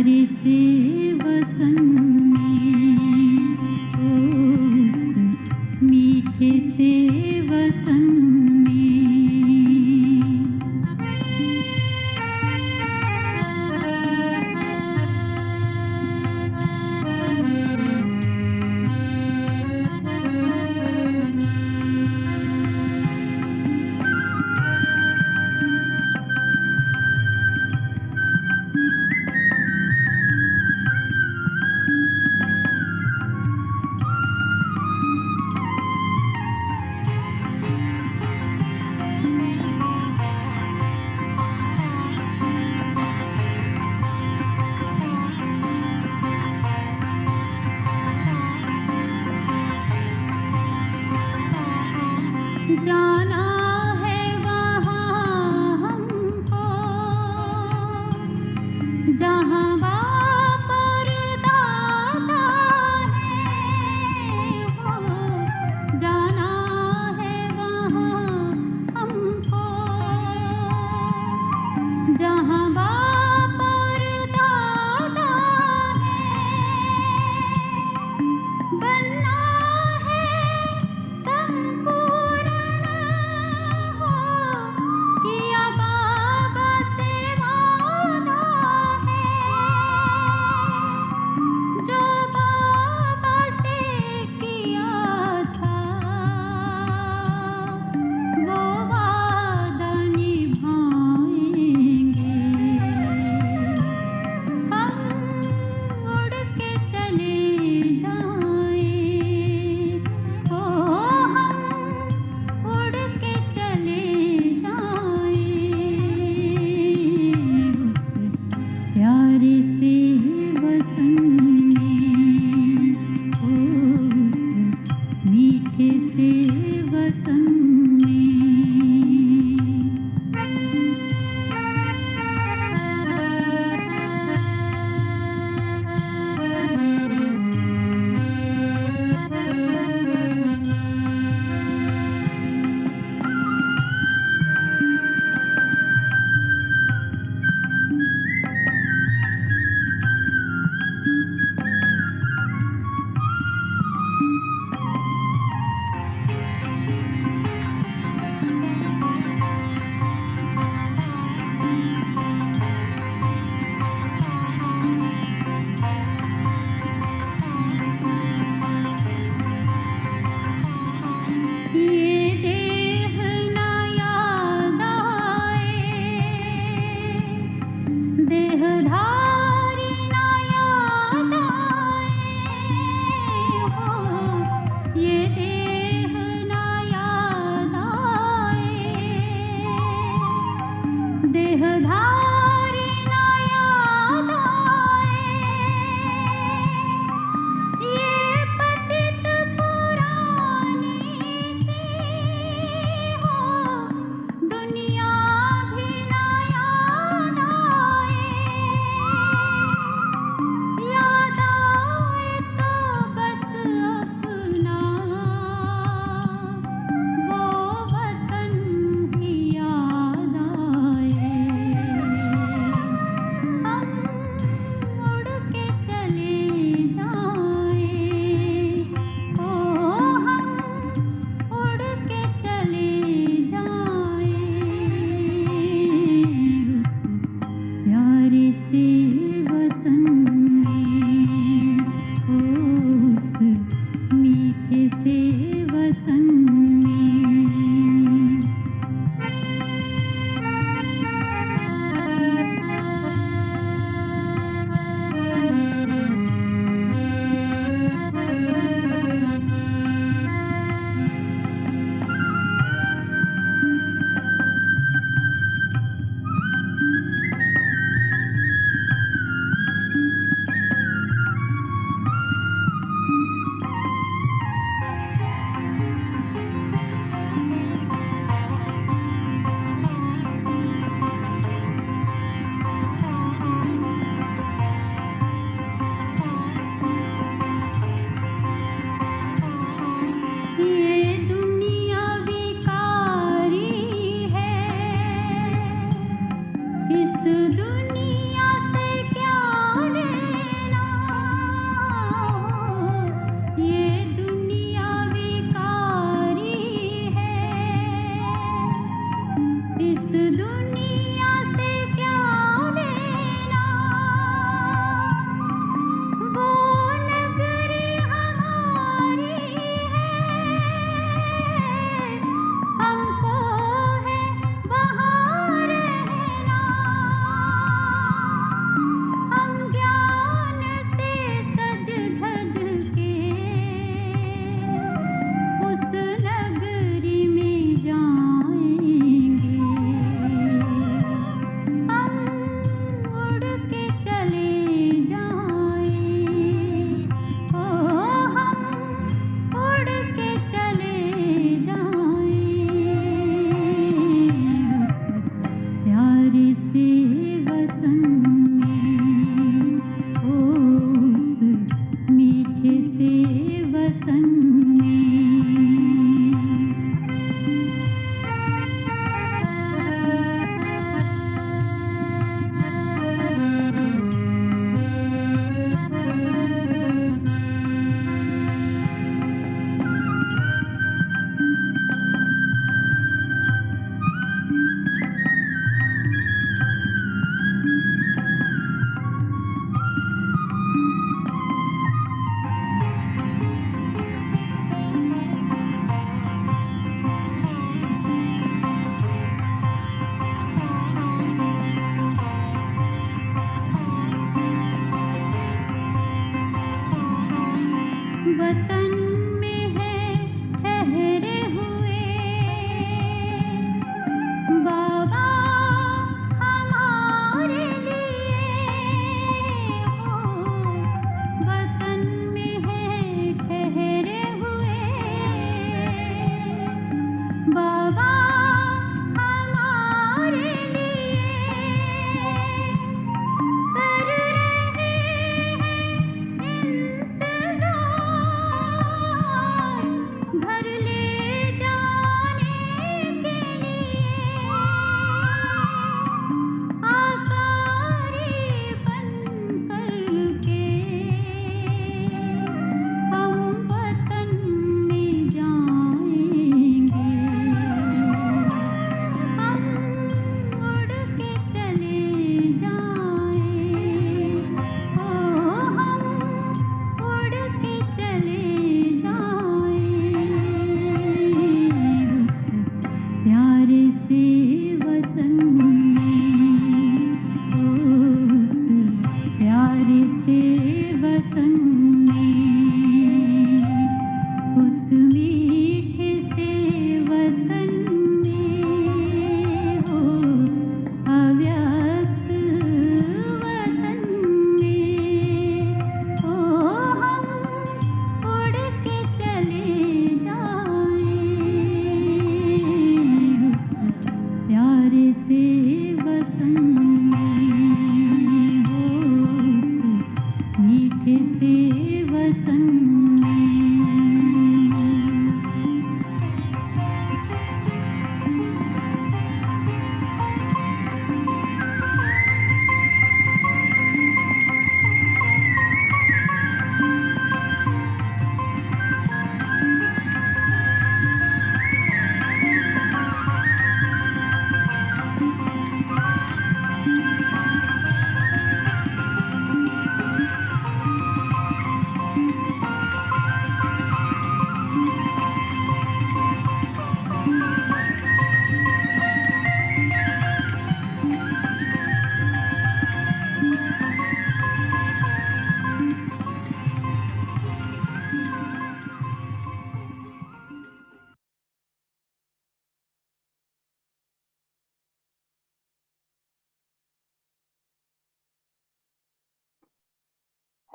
प्यारे से वतन में, उस मीठे से वतन में। जाना है वहाँ हमको जहाँ बाप और दादा है, वो जाना है वहाँ हमको जहाँ बाप और दादा है। बनना है संपूर्ण किया बाबा से वादा है, जो बाबा से किया था वो वादा निभाएंगे। हम उड़ के चले जाएं, ओ हम उड़ के चले जाएं, उस प्यारे से वतन में, उस मीठे से वतन में।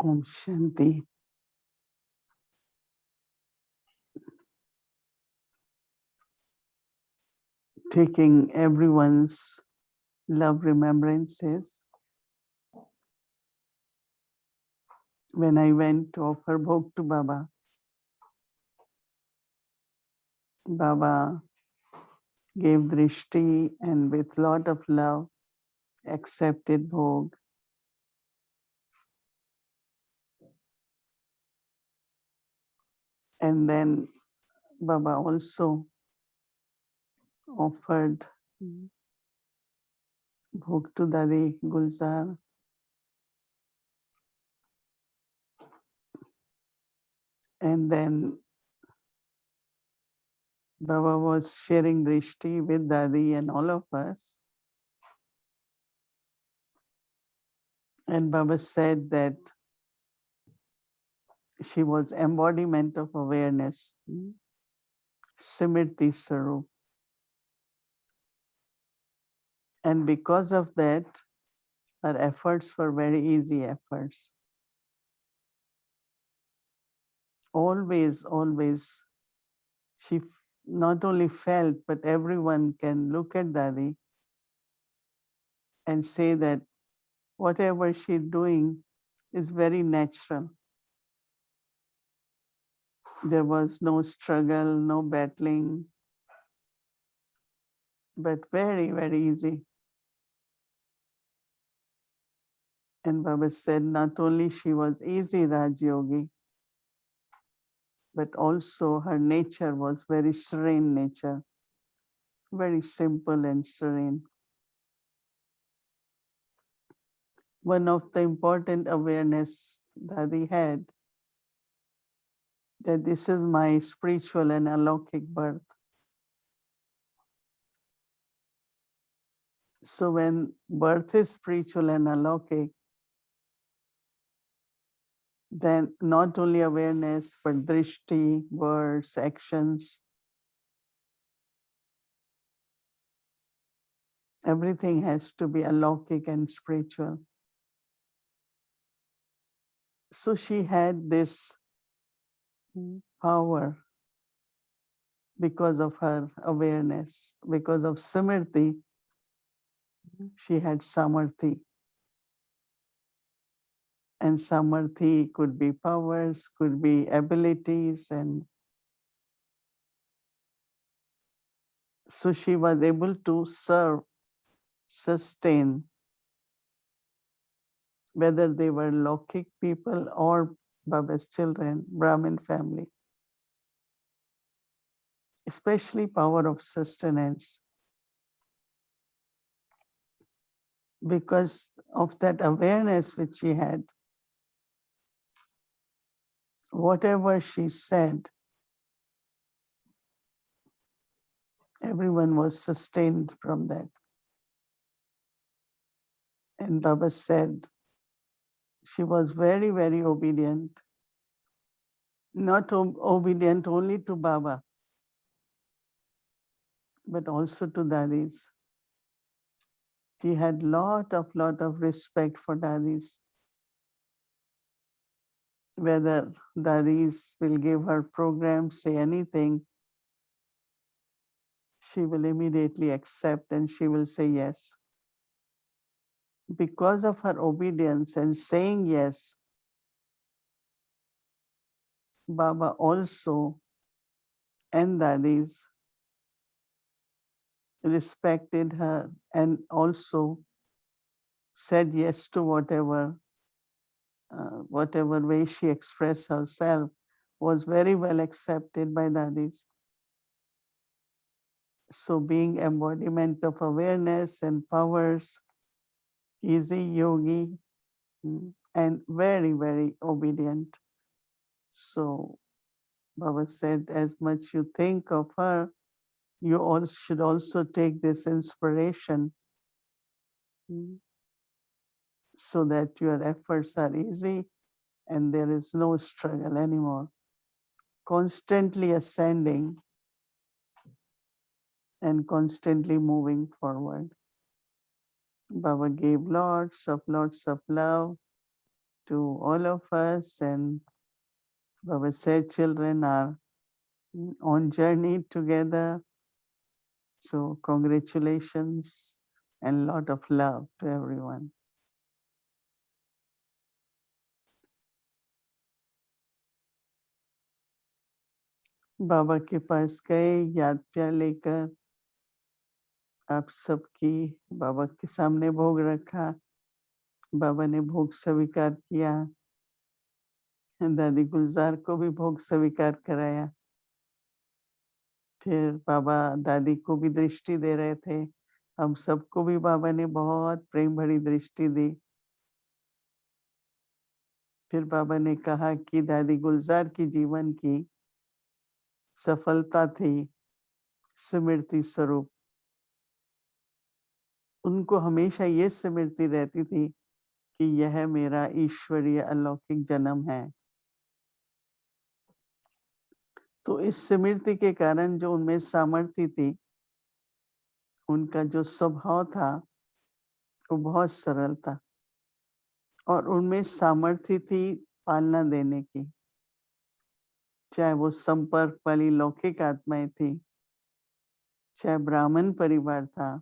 Om Shanti. Taking everyone's love remembrances. When I went to offer bhog to Baba, Baba gave drishti and with lot of love accepted bhog. And then Baba also offered bhog to Dadi Gulzar. And then Baba was sharing drishti with Dadi and all of us. And Baba said that she was embodiment of awareness, Simriti Sarup. And because of that, her efforts were very easy efforts. Always, she not only felt, but everyone can look at Dadi and say that whatever she's doing is very natural. There was no struggle, no battling, but very easy. And Baba said not only she was easy Raj Yogi, but also her nature was very serene nature, very simple and serene. One of the important awareness Dadi had that this is my spiritual and alaukic birth. So when birth is spiritual and alaukic, then not only awareness, but drishti, words, actions, everything has to be alaukic and spiritual. So she had this power because of her awareness, because of Simriti, she had Samarthi. And Samarthi could be powers, could be abilities, and so she was able to serve, sustain, whether they were Lokik people or Baba's children, Brahmin family, especially power of sustenance. Because of that awareness which she had, whatever she said, everyone was sustained from that. And Baba said She was very, very obedient. Not obedient only to Baba, but also to Dadis. She had lot of respect for Dadis. Whether Dadis will give her program, say anything, she will immediately accept and she will say yes. Because of her obedience and saying yes, Baba also and Dadis respected her and also said yes to whatever way she expressed herself was very well accepted by Dadis. So being embodiment of awareness and powers, easy yogi, and very, very obedient. So Baba said, as much you think of her, you all should also take this inspiration so that your efforts are easy and there is no struggle anymore. Constantly ascending and constantly moving forward. Baba gave lots of love to all of us, and Baba said children are on journey together. So congratulations and lot of love to everyone. बाबा के पास गए याद प्यार लेकर, आप सबकी बाबा के सामने भोग रखा, बाबा ने भोग स्वीकार किया, दादी गुलजार को भी भोग स्वीकार कराया। फिर बाबा दादी को भी दृष्टि दे रहे थे, हम सबको भी बाबा ने बहुत प्रेम भरी दृष्टि दी। फिर बाबा ने कहा कि दादी गुलजार की जीवन की सफलता थी स्मृति स्वरूप। उनको हमेशा ये स्मृति रहती थी कि यह मेरा ईश्वरीय अलौकिक जन्म है। तो इस स्मृति के कारण जो उनमें सामर्थ्य थी, उनका जो स्वभाव था वो बहुत सरल था और उनमें सामर्थ्य थी पालना देने की। चाहे वो संपर्क वाली लौकिक आत्माएं थी, चाहे ब्राह्मण परिवार था,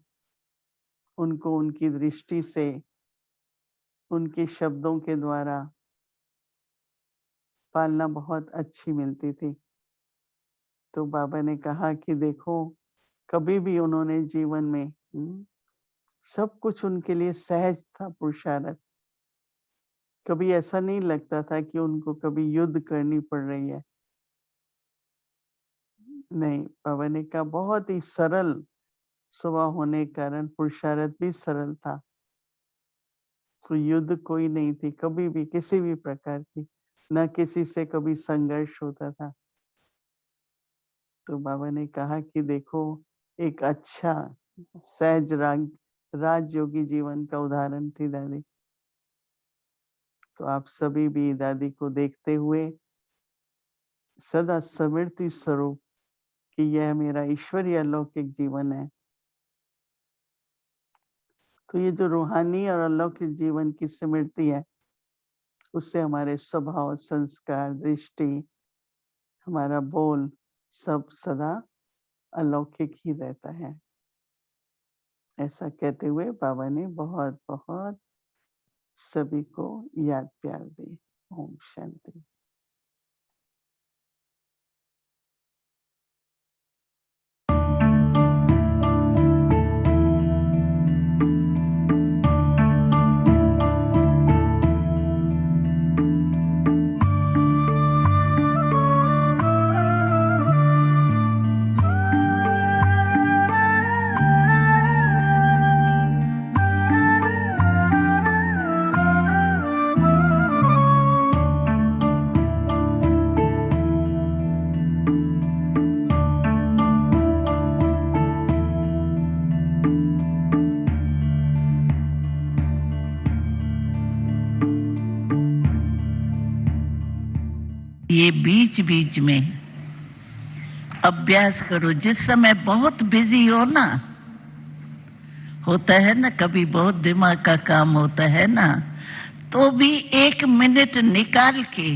उनको उनकी दृष्टि से, उनके शब्दों के द्वारा पालना बहुत अच्छी मिलती थी। तो बाबा ने कहा कि देखो, कभी भी उन्होंने जीवन में सब कुछ उनके लिए सहज था पुरुषार्थ। कभी ऐसा नहीं लगता था कि उनको कभी युद्ध करनी पड़ रही है। नहीं, बाबा ने कहा बहुत ही सरल स्वभाव होने के कारण पुरुषार्थ भी सरल था। तो युद्ध कोई नहीं थी कभी भी, किसी भी प्रकार की, न किसी से कभी संघर्ष होता था। तो बाबा ने कहा कि देखो, एक अच्छा सहज राजयोगी जीवन का उदाहरण थी दादी। तो आप सभी भी दादी को देखते हुए सदा स्मृति स्वरूप कि यह मेरा ईश्वरीय अलौकिक जीवन है। तो ये जो रूहानी और अलौकिक जीवन की स्मृति है, उससे हमारे स्वभाव, संस्कार, दृष्टि, हमारा बोल सब सदा अलौकिक ही रहता है। ऐसा कहते हुए बाबा ने बहुत बहुत सभी को याद प्यार दी। ओम शांति। ये बीच बीच में अभ्यास करो। जिस समय बहुत बिजी हो ना, होता है ना, कभी बहुत दिमाग का काम होता है ना, तो भी 1 मिनट निकाल के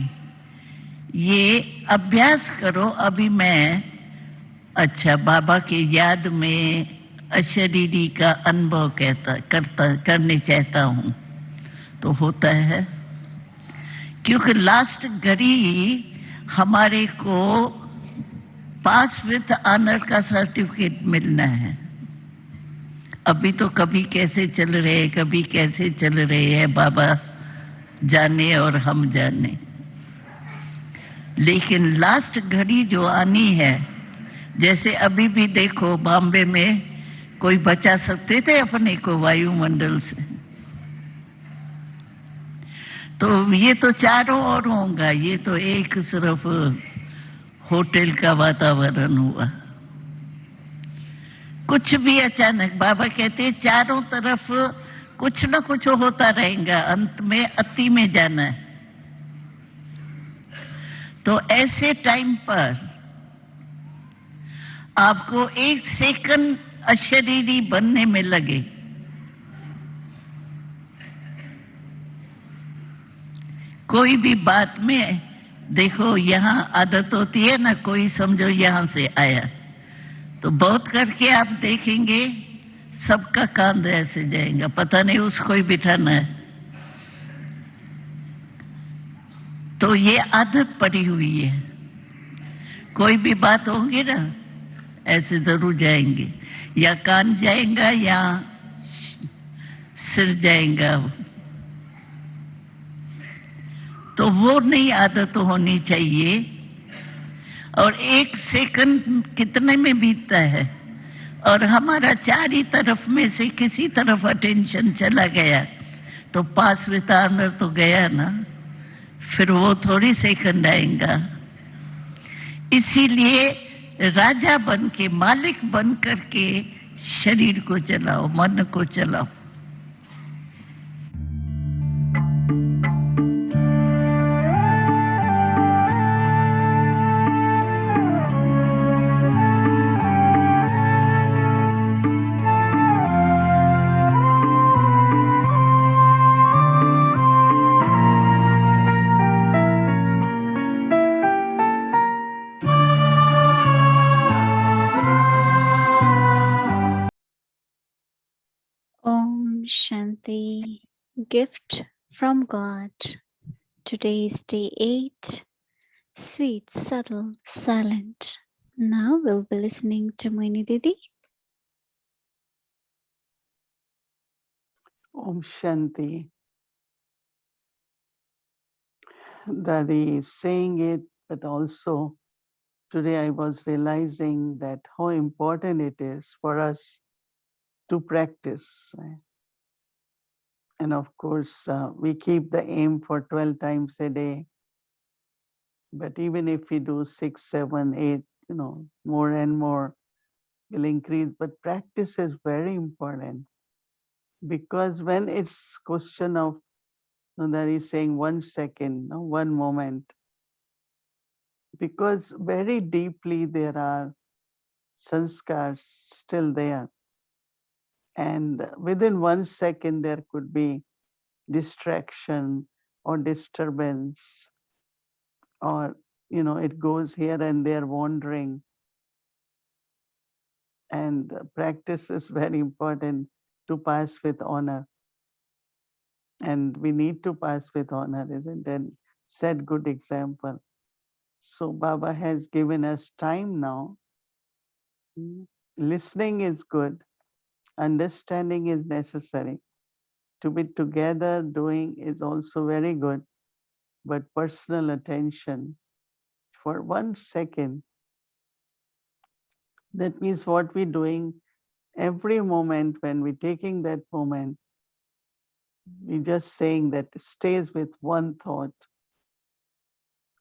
ये अभ्यास करो। अभी मैं अच्छा बाबा की याद में अशरीरी का अनुभव करने चाहता हूँ, तो होता है। क्योंकि लास्ट घड़ी हमारे को पास विद ऑनर का सर्टिफिकेट मिलना है। अभी तो कभी कैसे चल रहे, कभी कैसे चल रहे हैं, बाबा जाने और हम जाने। लेकिन लास्ट घड़ी जो आनी है, जैसे अभी भी देखो बॉम्बे में कोई बचा सकते थे अपने को वायुमंडल से, तो ये तो चारों ओर होगा, ये तो एक सिर्फ होटल का वातावरण हुआ। कुछ भी अचानक, बाबा कहते हैं चारों तरफ कुछ न कुछ होता रहेगा, अंत में अति में जाना है। तो ऐसे टाइम पर आपको 1 सेकंड अशरीरी बनने में लगे, कोई भी बात में देखो, यहां आदत होती है ना, कोई समझो यहां से आया, तो बहुत करके आप देखेंगे सबका कांध ऐसे जाएगा, पता नहीं उसको ही बिठाना है। तो ये आदत पड़ी हुई है, कोई भी बात होगी ना ऐसे जरूर जाएंगे, या कान जाएगा या सिर जाएगा। तो वो नई आदत होनी चाहिए। और 1 सेकंड कितने में बीतता है, और हमारा चारी तरफ में से किसी तरफ अटेंशन चला गया तो पास वितार तो गया ना, फिर वो थोड़ी सेकंड आएगा। इसीलिए राजा बन के, मालिक बन करके शरीर को चलाओ, मन को चलाओ। Om Shanti. Gift from God. Today is day 8. Sweet, subtle, silent. Now we'll be listening to Mohini Didi. Om Shanti. Dadi is saying it, but also today I was realizing that how important it is for us to practice. Right? And of course, we keep the aim for 12 times a day. But even if we do 6, 7, 8, more and more will increase. But practice is very important, because when it's question of, that is saying 1 second, 1 moment, because very deeply there are sanskars still there. And within 1 second, there could be distraction or disturbance, or, it goes here and there wandering. And practice is very important to pass with honor. And we need to pass with honor, isn't it? Set good example. So Baba has given us time now. Listening is good. Understanding is necessary. To be together doing is also very good. But personal attention for 1 second, that means what we're doing every moment, when we're taking that moment, we're just saying that stays with one thought.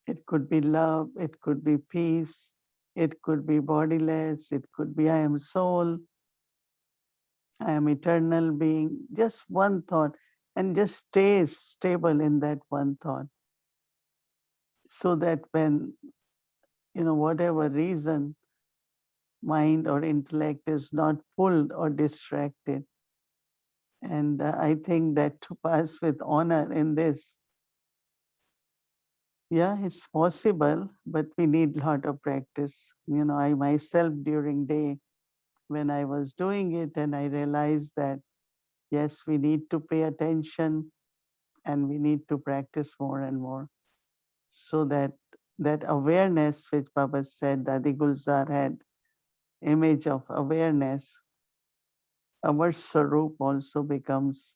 It could be love, it could be peace, it could be bodiless, it could be I am soul, I am eternal being. Just one thought, and just stays stable in that one thought. so that when, whatever reason, mind or intellect is not pulled or distracted. And I think that to pass with honor in this, yeah, it's possible, but we need a lot of practice. I myself during day, when I was doing it, and I realized that, yes, we need to pay attention and we need to practice more and more, so that that awareness which Baba said, Dadi Gulzar had image of awareness, our Sarup also becomes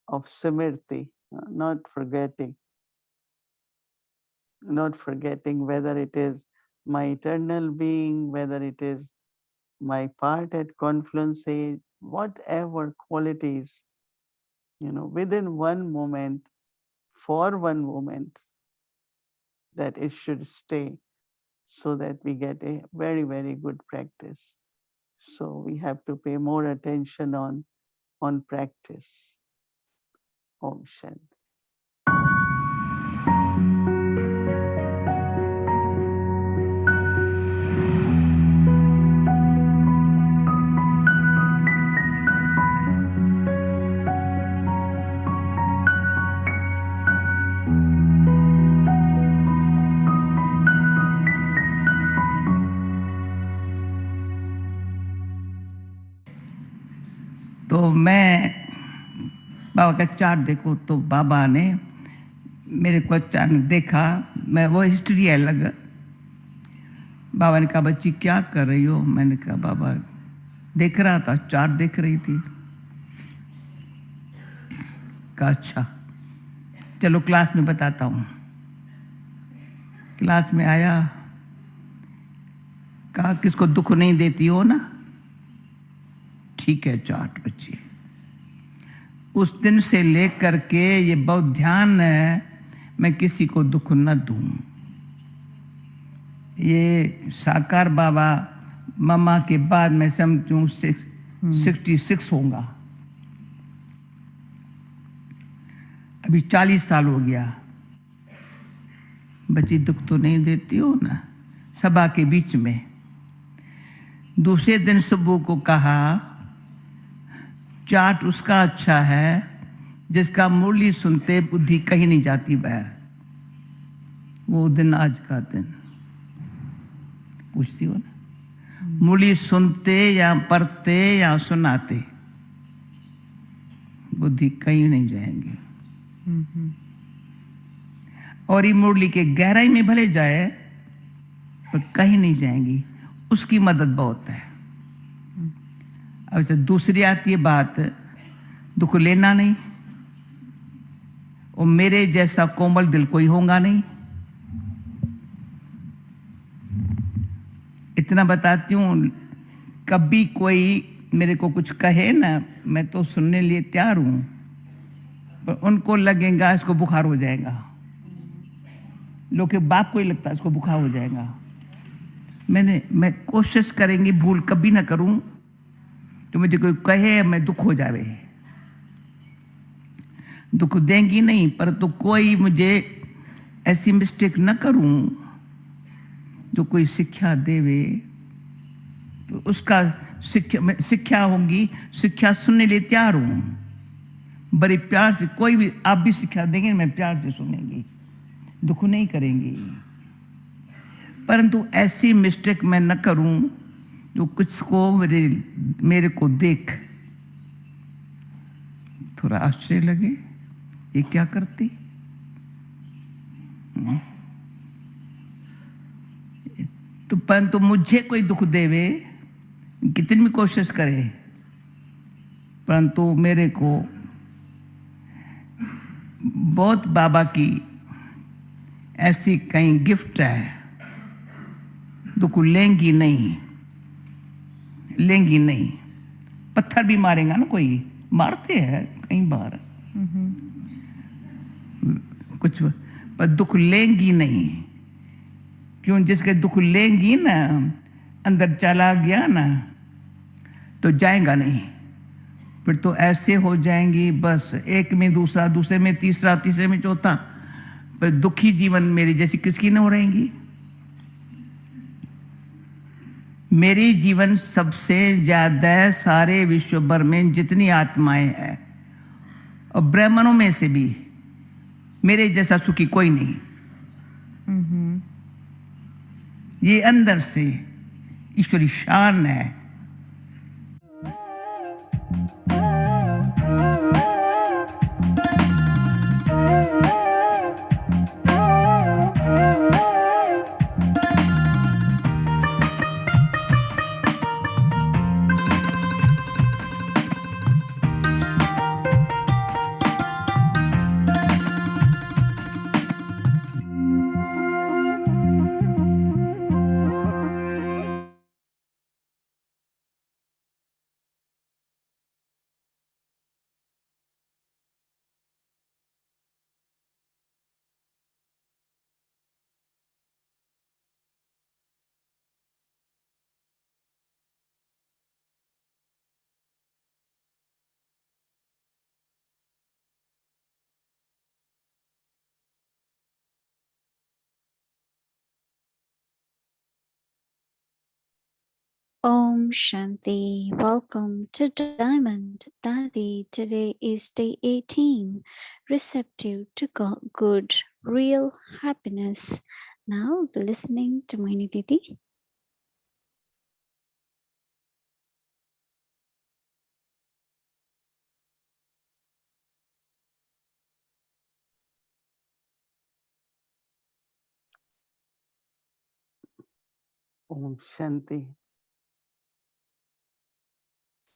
of Simirti, not forgetting whether it is my eternal being, whether it is my part at confluence age, whatever qualities, within one moment, for one moment, that it should stay, so that we get a very, very good practice. So we have to pay more attention on practice. Om Shanti. तो मैं बाबा का chart देखो तो बाबा ने मेरे को अचानक देखा, मैं वो हिस्ट्री अलग। बाबा ने कहा बच्ची क्या कर रही हो? मैंने कहा बाबा देख रहा था, चार्ट देख रही थी। कहा अच्छा चलो क्लास में बताता हूँ। क्लास में आया, कहा किसको दुख नहीं देती हो ना? ठीक है चार्ट बच्ची। उस दिन से लेकर के ये बहुत ध्यान है, मैं किसी को दुख न दूं। ये साकार बाबा मम्मा के बाद मैं समझूं 66 होगा, अभी 40 साल हो गया। बच्ची दुख तो नहीं देती हो ना? सभा के बीच में दूसरे दिन सुबह को कहा चार्ट उसका अच्छा है जिसका मुरली सुनते बुद्धि कहीं नहीं जाती बाहर। वो दिन आज का दिन पूछती हो ना, मुरली सुनते या पढ़ते या सुनाते बुद्धि कहीं नहीं जाएंगी। और ये मुरली के गहराई में भले जाए पर कहीं नहीं जाएंगी, उसकी मदद बहुत है। अब से दूसरी आती है बात, दुख लेना नहीं। और मेरे जैसा कोमल दिल कोई होगा नहीं। इतना बताती हूँ, कभी कोई मेरे को कुछ कहे ना, मैं तो सुनने लिए तैयार हूँ, पर उनको लगेगा इसको बुखार हो जाएगा। लोग के बाप को ही लगता है इसको बुखार हो जाएगा। मैं कोशिश करेंगी भूल कभी ना करूं तो मुझे कोई कहे मैं दुख हो जावे। दुख देंगी नहीं, पर तो कोई मुझे ऐसी मिस्टेक न करूं जो कोई शिक्षा देवे तो उसका शिक्षा होंगी, शिक्षा सुनने लिए तैयार हूं। बड़े प्यार से कोई भी आप भी शिक्षा देंगे, मैं प्यार से सुनेंगी, दुख नहीं करेंगी। परंतु ऐसी मिस्टेक मैं न करूं जो कुछ को मेरे को देख थोड़ा आश्चर्य लगे, ये क्या करती। तो परंतु मुझे कोई दुख देवे, कितनी भी कोशिश करे, परंतु मेरे को बहुत बाबा की ऐसी कहीं गिफ्ट है, दुख लेंगी नहीं, लेंगी नहीं। पत्थर भी मारेगा ना, कोई मारते हैं कई बार कुछ, पर दुख लेंगी नहीं। क्यों? जिसके दुख लेंगी ना, अंदर चला गया ना तो जाएगा नहीं, फिर तो ऐसे हो जाएंगी बस, एक में दूसरा, दूसरे में तीसरा, तीसरे में चौथा, पर दुखी जीवन मेरी जैसी किसकी न हो रहेंगी? मेरी जीवन सबसे ज्यादा सारे विश्व भर में जितनी आत्माएं हैं और ब्राह्मणों में से भी मेरे जैसा सुखी कोई नहीं। ये अंदर से ईश्वरी शान है। Om Shanti. Welcome to Diamond Dadi. Today is day 18. Receptive to good, real happiness. Now be listening to Mohini Didi. Om Shanti.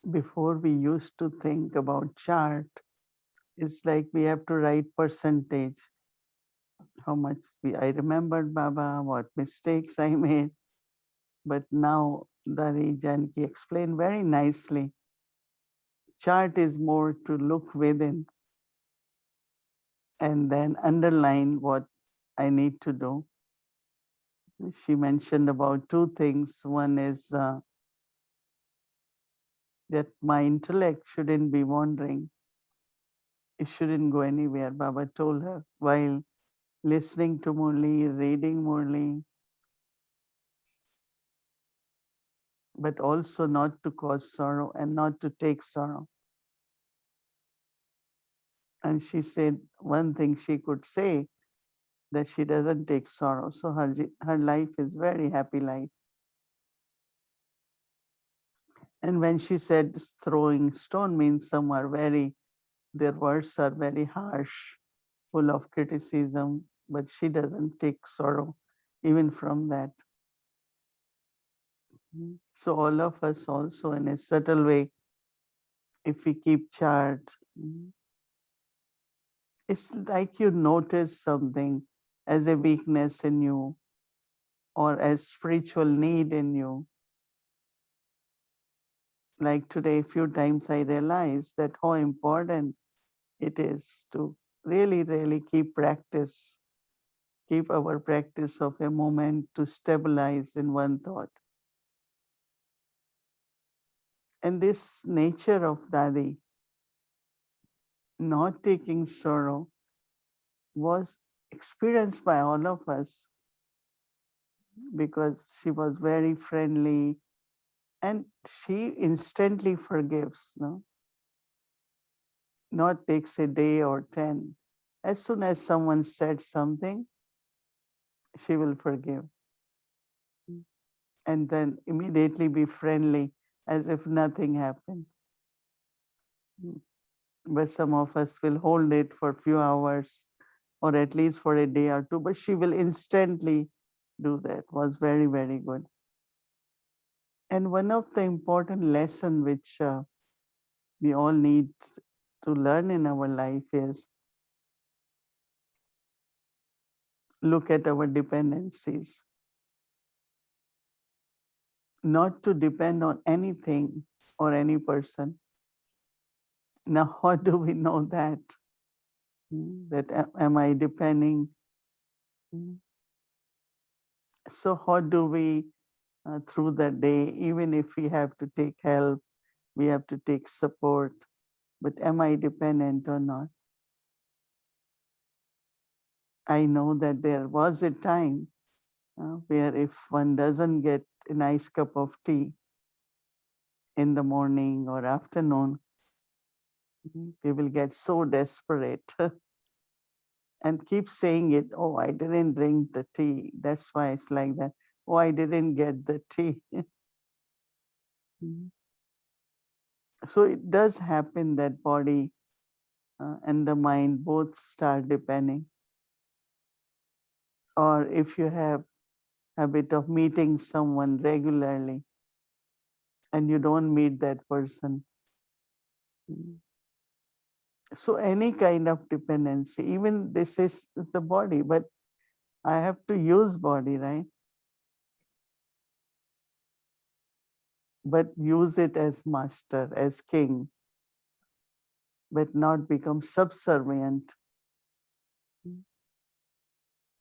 Before we used to think about chart, it's like we have to write percentage. How much I remembered Baba, what mistakes I made. But now Dadi Janki explained very nicely. Chart is more to look within and then underline what I need to do. She mentioned about two things. One is that my intellect shouldn't be wandering. It shouldn't go anywhere, Baba told her, while listening to Murli, reading Murli, but also not to cause sorrow and not to take sorrow. And she said one thing she could say, that she doesn't take sorrow. So her life is very happy life. And when she said throwing stone means some are their words are very harsh, full of criticism, but she doesn't take sorrow even from that. So all of us also in a subtle way, if we keep chart, it's like you notice something as a weakness in you or as spiritual need in you. Like today, a few times I realized that how important it is to really, really keep our practice of a moment to stabilize in one thought. And this nature of Dadi, not taking sorrow, was experienced by all of us because she was very friendly and she instantly forgives, no? Not takes a day or 10. As soon as someone said something, she will forgive. And then immediately be friendly as if nothing happened. But some of us will hold it for a few hours or at least for a day or two, but she will instantly do that. Was very, very good. And one of the important lesson which we all need to learn in our life is look at our dependencies. Not to depend on anything or any person. Now, how do we know that? That am I depending? So how do we, through the day, even if we have to take help, we have to take support, but am I dependent or not? I know that there was a time where if one doesn't get a nice cup of tea in the morning or afternoon, we will get so desperate and keep saying it. Oh, I didn't drink the tea. That's why it's like that. Oh, I didn't get the tea. So it does happen that body and the mind both start depending. Or if you have habit of meeting someone regularly and you don't meet that person. So any kind of dependency, even this is the body, but I have to use body, right? But use it as master, as king, but not become subservient.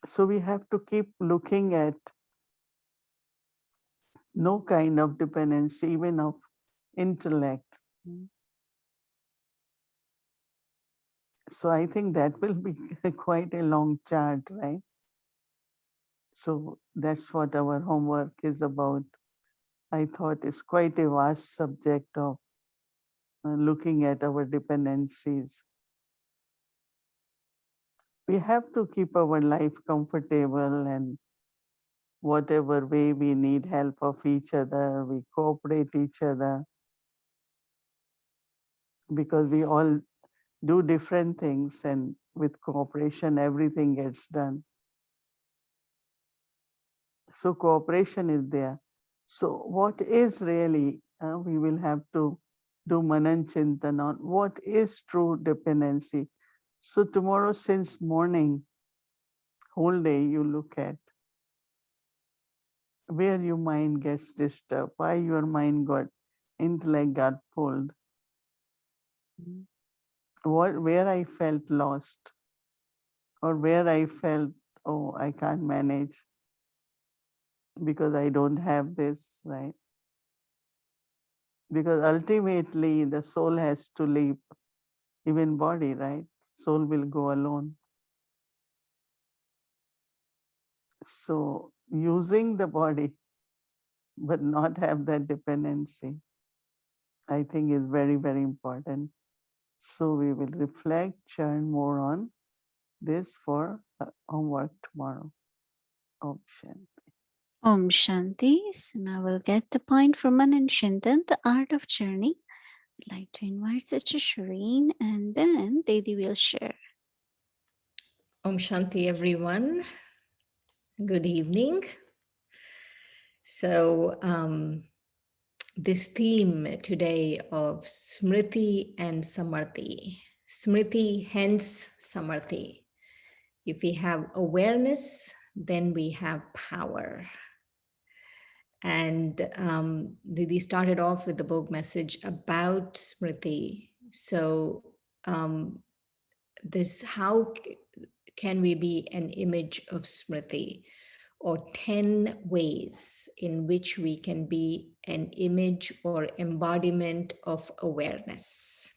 So we have to keep looking at no kind of dependency, even of intellect. So I think that will be quite a long chart, right? So that's what our homework is about. I thought it's quite a vast subject of looking at our dependencies. We have to keep our life comfortable, and whatever way we need help of each other, we cooperate each other, because we all do different things, and with cooperation everything gets done. So cooperation is there. So what is really, we will have to do Manan Chintan on what is true dependency. So tomorrow, since morning, whole day you look at where your mind gets disturbed, why your mind intellect got pulled, where I felt lost, or where I felt, oh, I can't manage because I don't have this, right? Because ultimately the soul has to leave even body, right? Soul will go alone. So using the body but not have that dependency, I think is very, very important. So we will reflect, churn more on this for homework tomorrow. Om Shanti. Om Shanti. So now we'll get the point from Manan Chintan, the art of journey. I'd like to invite Sister Shireen, and then Didi will share. Om Shanti, everyone. Good evening. So, this theme today of Smriti and Samarthi. Smriti, hence Samarthi. If we have awareness, then we have power. And Didi started off with the book message about Smriti. So, how can we be an image of Smriti? Or 10 ways in which we can be an image or embodiment of awareness,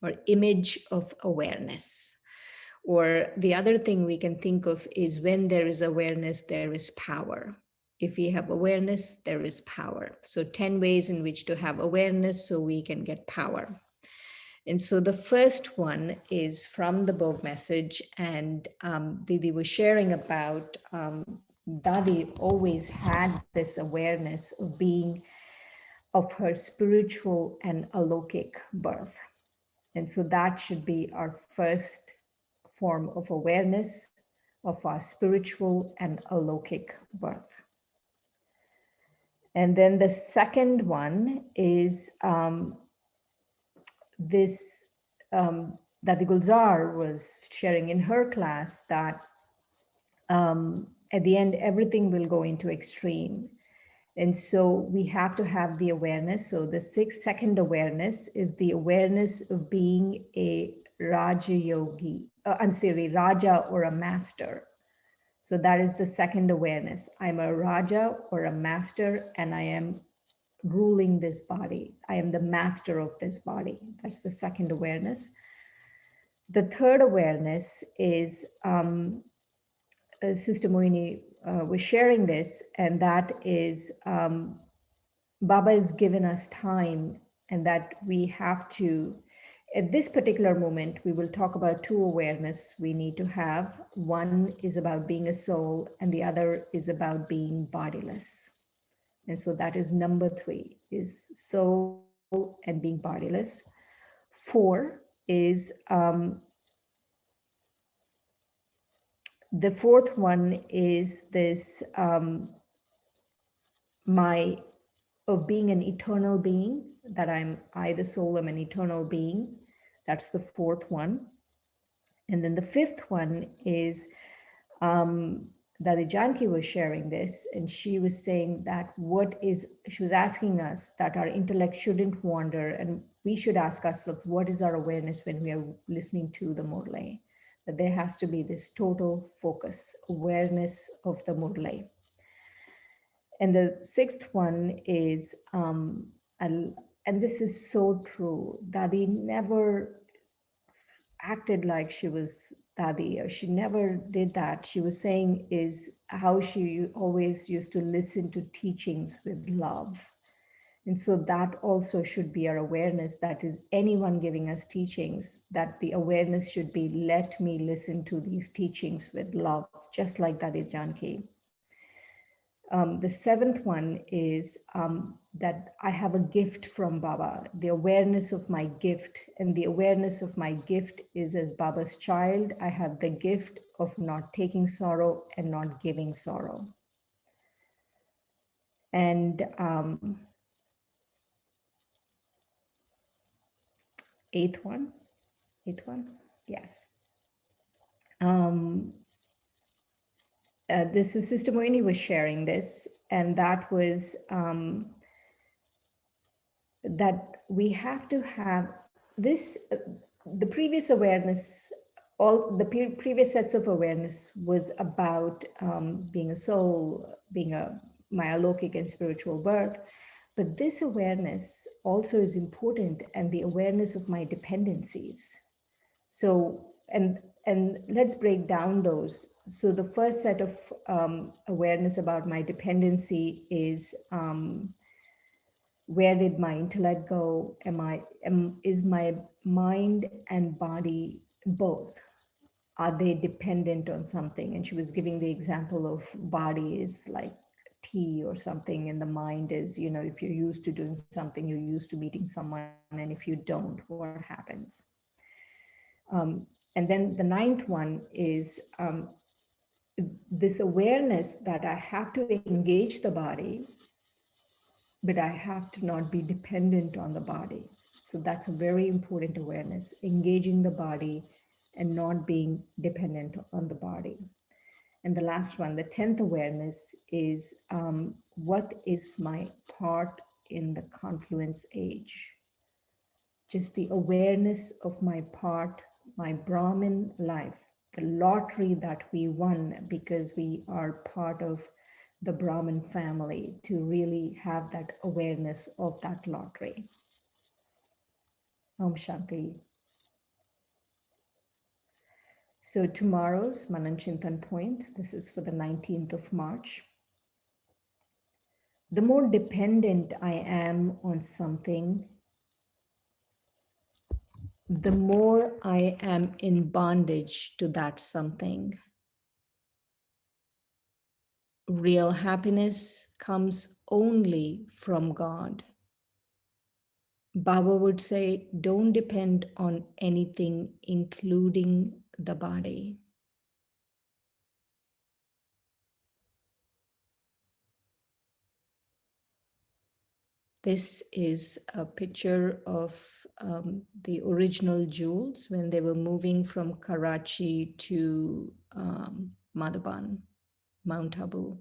or image of awareness. Or the other thing we can think of is when there is awareness, there is power. If we have awareness, there is power. So 10 ways in which to have awareness so we can get power. And so the first one is from the book message, and Didi was sharing about Dadi always had this awareness of being of her spiritual and alokic birth. And so that should be our first form of awareness of our spiritual and alokic birth. And then the second one is this that the Gulzar was sharing in her class, that at the end, everything will go into extreme. And so we have to have the awareness. So the second awareness is the awareness of being a Raja Yogi, Raja or a master. So that is the second awareness. I'm a Raja or a master, and I am ruling this body. I am the master of this body. That's the second awareness. The third awareness is Sister Mohini was sharing this, and that is Baba has given us time, and that we have to, at this particular moment, we will talk about two awareness we need to have. One is about being a soul, and the other is about being bodiless. And so that is number 3, is soul and being bodiless. 4 is the fourth one is this my of being an eternal being, that I, the soul, am an eternal being. That's the fourth one. And then the fifth one is Dadi Janki was sharing this, and she was saying that she was asking us that our intellect shouldn't wander, and we should ask ourselves, what is our awareness when we are listening to the Murli? That there has to be this total focus, awareness of the Murli. And the sixth one is, and this is so true, Dadi never acted like she was Dadi, or she never did that. She was saying is how she always used to listen to teachings with love. And so that also should be our awareness, that is anyone giving us teachings, that the awareness should be, let me listen to these teachings with love, just like Dadi Janki. The seventh one is that I have a gift from Baba, the awareness of my gift. And the awareness of my gift is, as Baba's child, I have the gift of not taking sorrow and not giving sorrow. And eighth one, yes. This is Sister Mohini was sharing this, and that was that we have to have this, the previous awareness, all the previous sets of awareness was about being a soul, being a myalokik and spiritual birth. But this awareness also is important, and the awareness of my dependencies. So, and let's break down those. So the first set of awareness about my dependency is where did my intellect go? Is my mind and body both? Are they dependent on something? And she was giving the example of body is like tea or something, and the mind is, if you're used to doing something, you're used to meeting someone, and if you don't, what happens? And then the ninth one is this awareness that I have to engage the body, but I have to not be dependent on the body. So that's a very important awareness, engaging the body and not being dependent on the body. And the last one, the 10th awareness, is what is my part in the confluence age? Just the awareness of my part, my Brahmin life, the lottery that we won because we are part of the Brahmin family, to really have that awareness of that lottery. Om Shanti. So tomorrow's Manan Chintan point, this is for the 19th of March. The more dependent I am on something, the more I am in bondage to that something. Real happiness comes only from God. Baba would say, don't depend on anything, including the body. This is a picture of the original jewels when they were moving from Karachi to Madhaban, Mount Abu.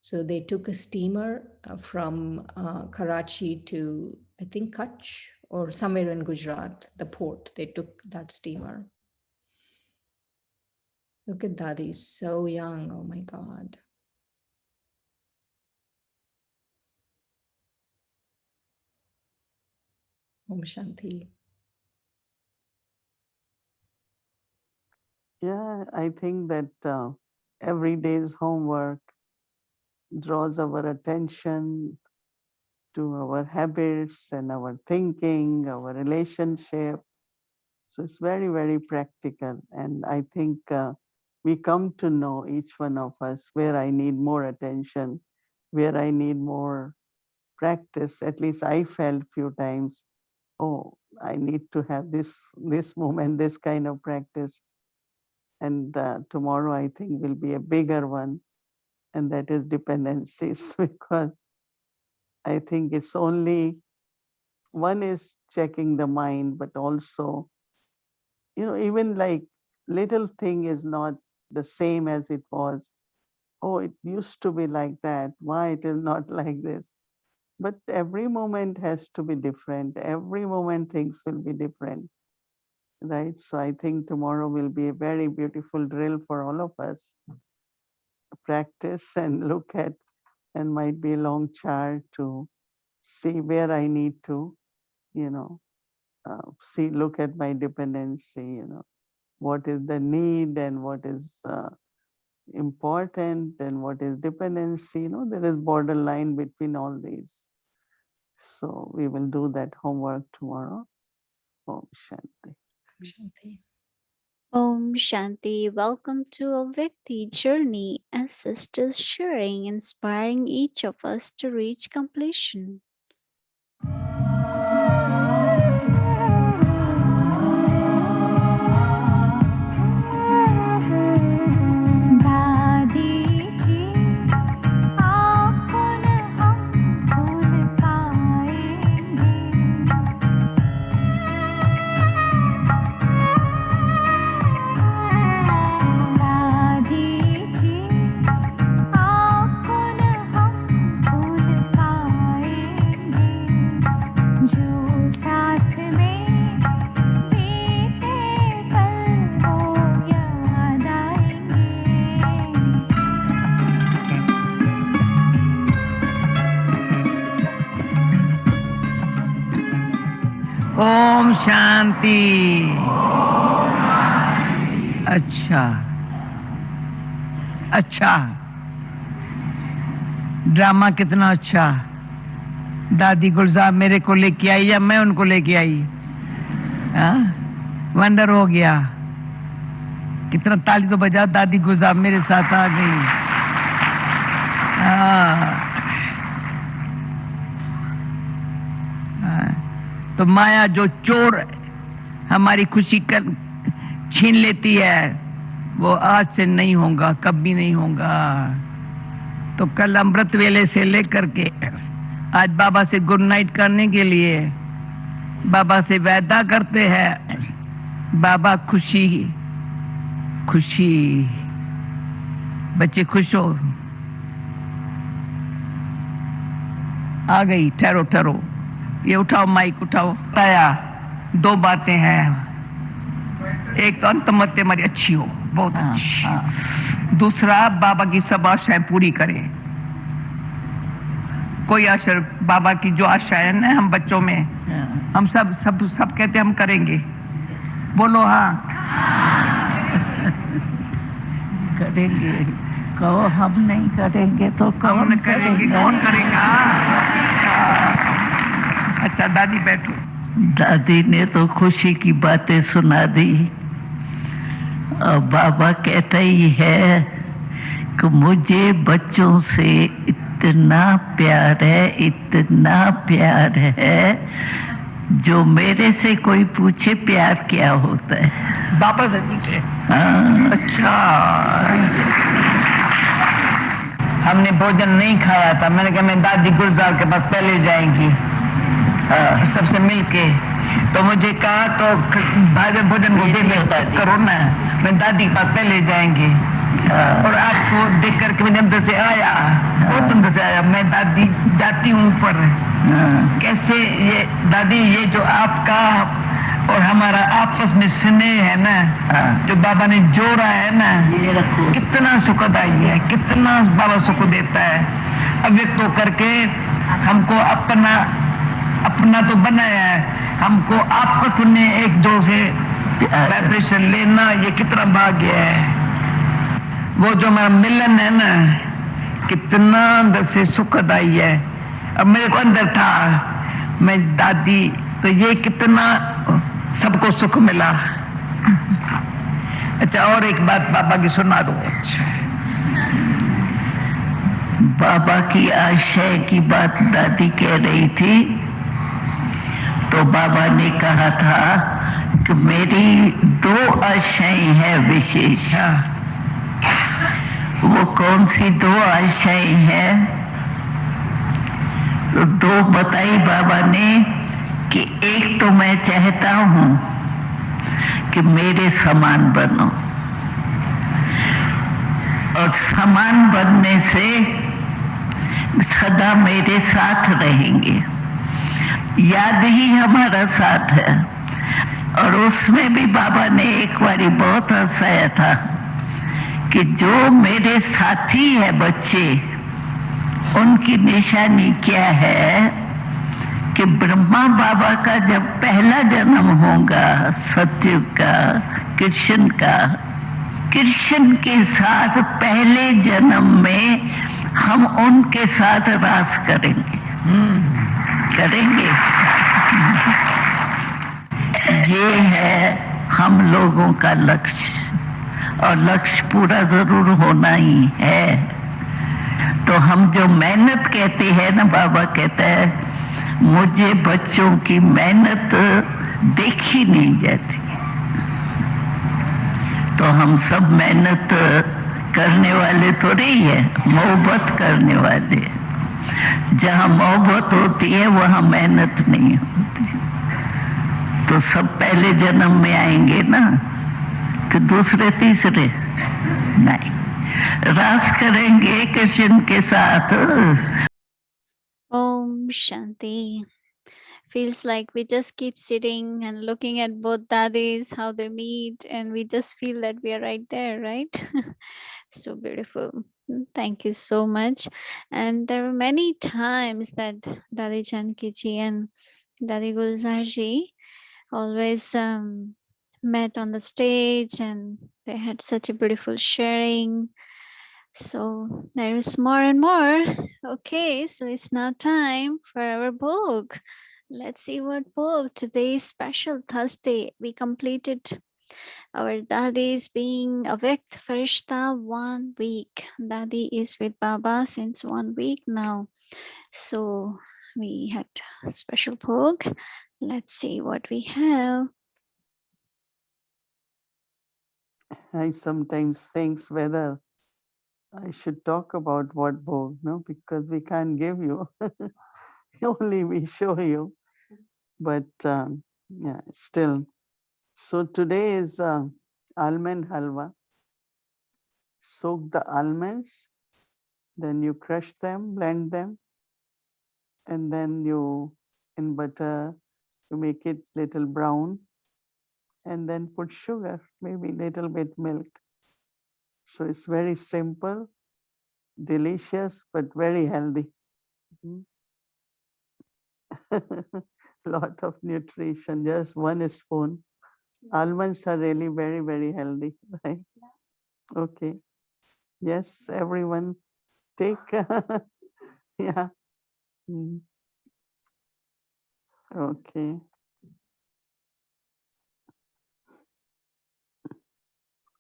So they took a steamer from Karachi to, I think, Kutch or somewhere in Gujarat, the port. They took that steamer. Look at Dadi, so young. Oh my God. Om Shanti. Yeah, I think that every day's homework draws our attention to our habits and our thinking, our relationship. So it's very, very practical. And I think we come to know, each one of us, where I need more attention, where I need more practice. At least I felt few times, oh, I need to have this moment, this kind of practice. And tomorrow I think will be a bigger one, and that is dependencies, because I think it's only one is checking the mind, but also, even like little thing is not the same as it was. Oh, it used to be like that. Why it is not like this? But every moment has to be different. Every moment things will be different, right? So I think tomorrow will be a very beautiful drill for all of us. Practice and look at, and might be a long chart to see where I need to, look at my dependency, what is the need and what is important and what is dependency. There is borderline between all these. So we will do that homework tomorrow. Om Shanti. Shanti. Om Shanti. Welcome to a Vikti journey, ancestors sharing, inspiring each of us to reach completion. दादी जी आपको न हम भूल पाएंगे दादी जी आपको न हम भूल पाएंगे जो साथ में बीते पल वो याद आएंगे ओम शांति। अच्छा अच्छा, ड्रामा कितना अच्छा। दादी गुलजार मेरे को लेके आई या मैं उनको लेके आई? वंडर हो गया। कितना ताली तो बजा, दादी गुलजार मेरे साथ आ गई। तो माया जो चोर हमारी खुशी कर छीन लेती है, वो आज से नहीं होगा, कभी नहीं होगा। तो कल अमृत वेले से लेकर के आज बाबा से गुड नाइट करने के लिए बाबा से वादा करते हैं। बाबा खुशी खुशी, बच्चे खुश हो। आ गई, ठहरो ठहरो, ये उठाओ, माइक उठाओ। बताया दो बातें हैं, एक तो अंतमत्य हमारी अच्छी हो, बहुत अच्छी। दूसरा बाबा की सब आशाएं पूरी करें। कोई आशा, बाबा की जो आशा है ना हम बच्चों में, हम सब सब सब कहते हम करेंगे। बोलो हाँ करेंगे। कहो हम नहीं करेंगे तो कौन करेंगे? कौन करेगा? अच्छा दादी बैठो। दादी ने तो खुशी की बातें सुना दी और बाबा कहता ही है कि मुझे बच्चों से इतना प्यार है, इतना प्यार है, जो मेरे से कोई पूछे प्यार क्या होता है, बाबा से पूछे। हाँ। अच्छा, हमने भोजन नहीं खाया था। मैंने कहा मैं दादी गुलजार के पास पहले जाएंगी सबसे मिलके। तो मुझे कहा तो भाई भोजन करो ना, मैं दादी के पास पहले जाएंगे। और आपको देख करके मैंने अंदर से आया, बहुत अंदर से आया। मैं दादी जाती हूँ ऊपर, कैसे ये दादी, ये जो आपका और हमारा आपस में स्नेह है ना, जो बाबा ने जोड़ा है ना, कितना सुखदायी है, कितना बाबा सुख देता है। अव्यक्त होकर के हमको अपना तो बनाया है, हमको आपस में एक दो से वाइब्रेशन लेना, ये कितना भाग्य है। वो जो मेरा मिलन है ना, कितना अंदर से सुखदाई है। अब मेरे को अंदर था, मैं दादी, तो ये कितना सबको सुख मिला। अच्छा, और एक बात बाबा की सुना दो। अच्छा, बाबा की आशय की बात दादी कह रही थी, तो बाबा ने कहा था कि मेरी 2 आशाएं हैं विशेष। वो कौन सी 2 आशाएं हैं? तो 2 बताई बाबा ने कि एक तो मैं चाहता हूं कि मेरे समान बनो, और समान बनने से सदा मेरे साथ रहेंगे। याद ही हमारा साथ है। और उसमें भी बाबा ने एक बारी बहुत हंसाया था कि जो मेरे साथी है बच्चे, उनकी निशानी क्या है कि ब्रह्मा बाबा का जब पहला जन्म होगा सत्युग का, कृष्ण का, कृष्ण के साथ पहले जन्म में हम उनके साथ रास करेंगे। करेंगे। ये है हम लोगों का लक्ष्य, और लक्ष्य पूरा जरूर होना ही है। तो हम जो मेहनत कहते हैं ना, बाबा कहता है मुझे बच्चों की मेहनत देखी नहीं जाती। तो हम सब मेहनत करने वाले थोड़े ही है, मोहब्बत करने वाले। जहाँ मोहब्बत होती है वहाँ मेहनत नहीं होती। तो सब पहले जन्म में आएंगे ना, कि दूसरे तीसरे नहीं, रास करेंगे कृष्ण के साथ। Om Shanti. Feels like we just keep sitting and looking at both daddies, how they meet, and we just feel that we are right there, right? So beautiful. Thank you so much. And there were many times that Dadi Janki ji and Dadi Gulzar ji always met on the stage, and they had such a beautiful sharing. So there is more and more. Okay, so it's now time for our book. Let's see what book. Today's special Thursday. We completed our Dadi's being awaked Farishta 1 week. Dadi is with Baba since 1 week now. So we had a special book. Let's see what we have. I sometimes think whether I should talk about what book, no, because we can't give you. Only we show you. But yeah, still. So today is almond halwa. Soak the almonds, then you crush them, blend them, and then you, in butter, you make it little brown, and then put sugar, maybe little bit milk. So it's very simple, delicious, but very healthy. Lot of nutrition, just 1 spoon. Almonds are really very, very healthy, right? Okay. Yes, everyone take. Yeah. Mm. Okay.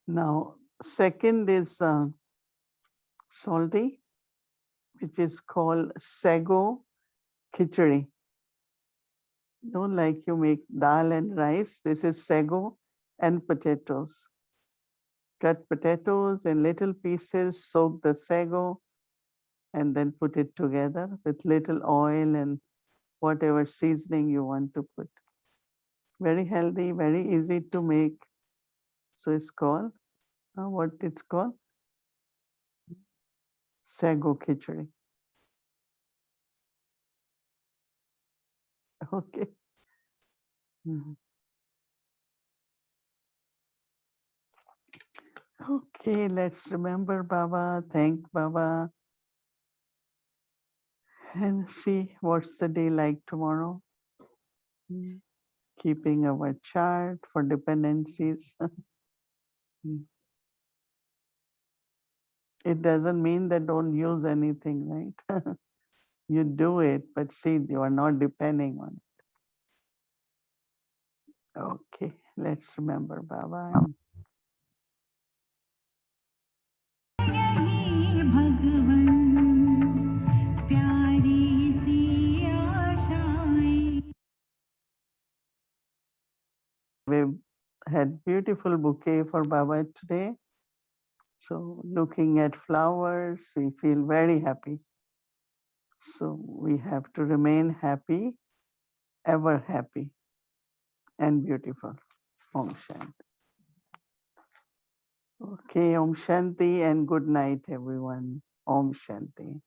Now, second is salty, which is called sago khichdi. Don't like you make dal and rice. This is sago and potatoes. Cut potatoes in little pieces, soak the sago, and then put it together with little oil and whatever seasoning you want to put. Very healthy, very easy to make. So it's called, what it's called? Sago khichdi. Okay. Mhm. Okay, let's remember Baba, thank Baba, and see what's the day like tomorrow. Keeping our chart for dependencies. It doesn't mean that don't use anything, right? You do it, but see, you are not depending on it. Okay, let's remember Baba. And यही भगवन प्यारी सी आशाएं we had beautiful bouquet for Baba today. So looking at flowers, we feel very happy. So we have to remain happy, ever happy and beautiful. Om Shanti. Okay, Om Shanti and good night, everyone. Om Shanti.